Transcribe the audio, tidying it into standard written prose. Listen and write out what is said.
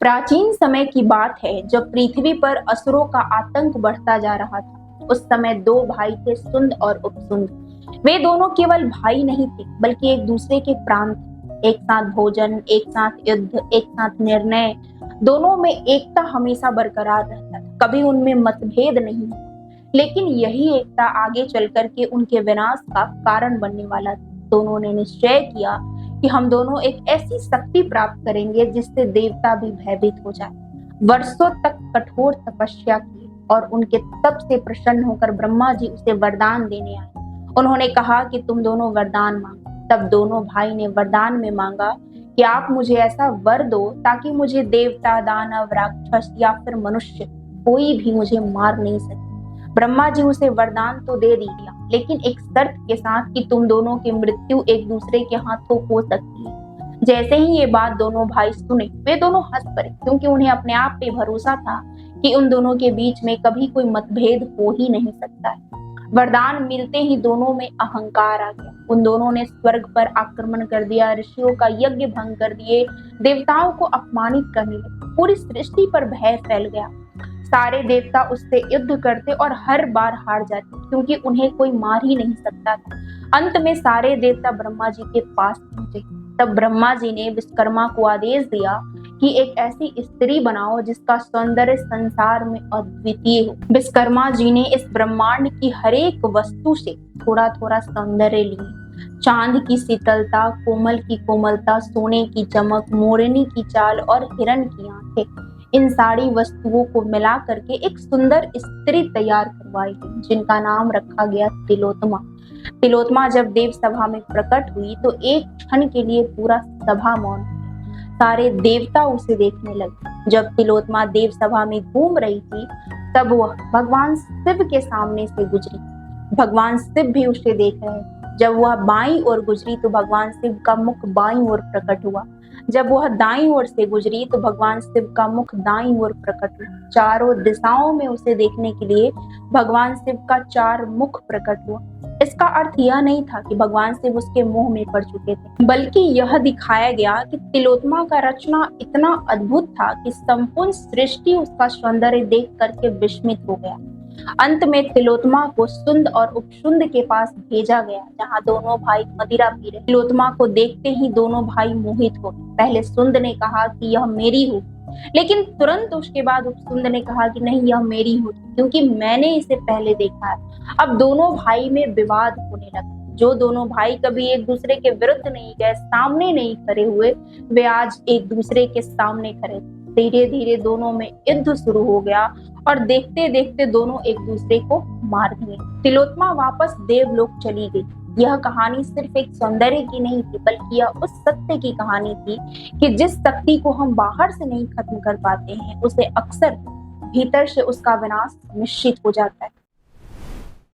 प्राचीन समय की बात है जब पृथ्वी पर असुरों का आतंक बढ़ता जा रहा था। उस समय दो भाई थे, सुंद और उपसुंद। वे दोनों केवल भाई नहीं थे बल्कि एक दूसरे के प्राण थे। एक साथ भोजन, एक साथ युद्ध, एक साथ निर्णय, दोनों में एकता हमेशा बरकरार रहता था। कभी उनमें मतभेद नहीं हुआ, लेकिन यही एकता आगे चल करके उनके विनाश का कारण बनने वाला था। दोनों ने निश्चय किया कि हम दोनों एक ऐसी शक्ति प्राप्त करेंगे जिससे देवता भी भयभीत हो जाए। वर्षों तक कठोर तपस्या की और उनके तप से प्रसन्न होकर ब्रह्मा जी उसे वरदान देने आए। उन्होंने कहा कि तुम दोनों वरदान मांगो। तब दोनों भाई ने वरदान में मांगा कि आप मुझे ऐसा वर दो ताकि मुझे देवता, दानव, राक्षस या फिर मनुष्य कोई भी मुझे मार नहीं सके। ब्रह्मा जी उसे वरदान तो दे दिया, लेकिन एक शर्त के साथ कि तुम दोनों की मृत्यु एक दूसरे के हाथों हो सकती है। जैसे ही ये बात दोनों भाई सुने, वे दोनों हंस पड़े, क्योंकि उन्हें अपने आप पे भरोसा था कि उन दोनों के बीच में कभी कोई मतभेद हो ही नहीं सकता है। वरदान मिलते ही दोनों में अहंकार आ गया। उन दोनों ने स्वर्ग पर आक्रमण कर दिया, ऋषियों का यज्ञ भंग कर दिए, देवताओं को अपमानित करने लगे। पूरी सृष्टि पर भय फैल गया। सारे देवता उससे युद्ध करते और हर बार हार जाते, क्योंकि उन्हें कोई मार ही नहीं सकता था। अंत में सारे देवता ब्रह्मा जी के पास पहुंचे। तब ब्रह्मा जी ने विश्वकर्मा को आदेश दिया कि एक ऐसी स्त्री बनाओ जिसका सौंदर्य संसार में अद्वितीय हो। विश्वकर्मा जी ने इस ब्रह्मांड की हर एक वस्तु से थोड़ा थोड़ा सौंदर्य लिए। चांद की शीतलता, कोमल की कोमलता, सोने की चमक, मोरनी की चाल और हिरण की आंखें, इन सारी वस्तुओं को मिला करके एक सुंदर स्त्री तैयार करवाई गई, जिनका नाम रखा गया तिलोत्तमा। तिलोत्तमा जब देव सभा में प्रकट हुई तो एक क्षण के लिए पूरा सभा मौन हुई। सारे देवता उसे देखने लगे। जब तिलोत्तमा देव सभा में घूम रही थी, तब वह भगवान शिव के सामने से गुजरी। भगवान शिव भी उसे देख रहे। जब वह बाईं ओर गुजरी तो भगवान शिव का मुख बाईं ओर प्रकट हुआ। जब वह दाईं ओर से गुजरी तो भगवान शिव का मुख दाईं ओर प्रकट हुआ। चारों दिशाओं में उसे देखने के लिए भगवान शिव का चार मुख प्रकट हुआ। इसका अर्थ यह नहीं था कि भगवान शिव उसके मुंह में पड़ चुके थे, बल्कि यह दिखाया गया कि तिलोत्तमा का रचना इतना अद्भुत था कि संपूर्ण सृष्टि उसका सौंदर्य देख करके विस्मित हो गया। अंत में तिलोत्तमा को सुंद और उपसुंद के पास भेजा गया, जहां दोनों भाई मदिरा पी रहे। तिलोत्तमा को देखते ही दोनों भाई मोहित हो गए। पहले सुंद ने कहा कि यह मेरी होगी, लेकिन तुरंत उसके बाद उपसुंद ने कहा कि नहीं, यह मेरी होगी, क्योंकि मैंने इसे पहले देखा है। अब दोनों भाई में विवाद होने लगा। जो दोनों भाई कभी एक दूसरे के विरुद्ध नहीं गए, सामने नहीं खड़े हुए, वे आज एक दूसरे के सामने खड़े। धीरे धीरे दोनों में युद्ध शुरू हो गया और देखते देखते दोनों एक दूसरे को मार दिए। तिलोत्तमा वापस देवलोक चली गई। यह कहानी सिर्फ एक सौंदर्य की नहीं थी, बल्कि यह उस सत्य की कहानी थी कि जिस शक्ति को हम बाहर से नहीं खत्म कर पाते हैं, उसे अक्सर भीतर से उसका विनाश निश्चित हो जाता है।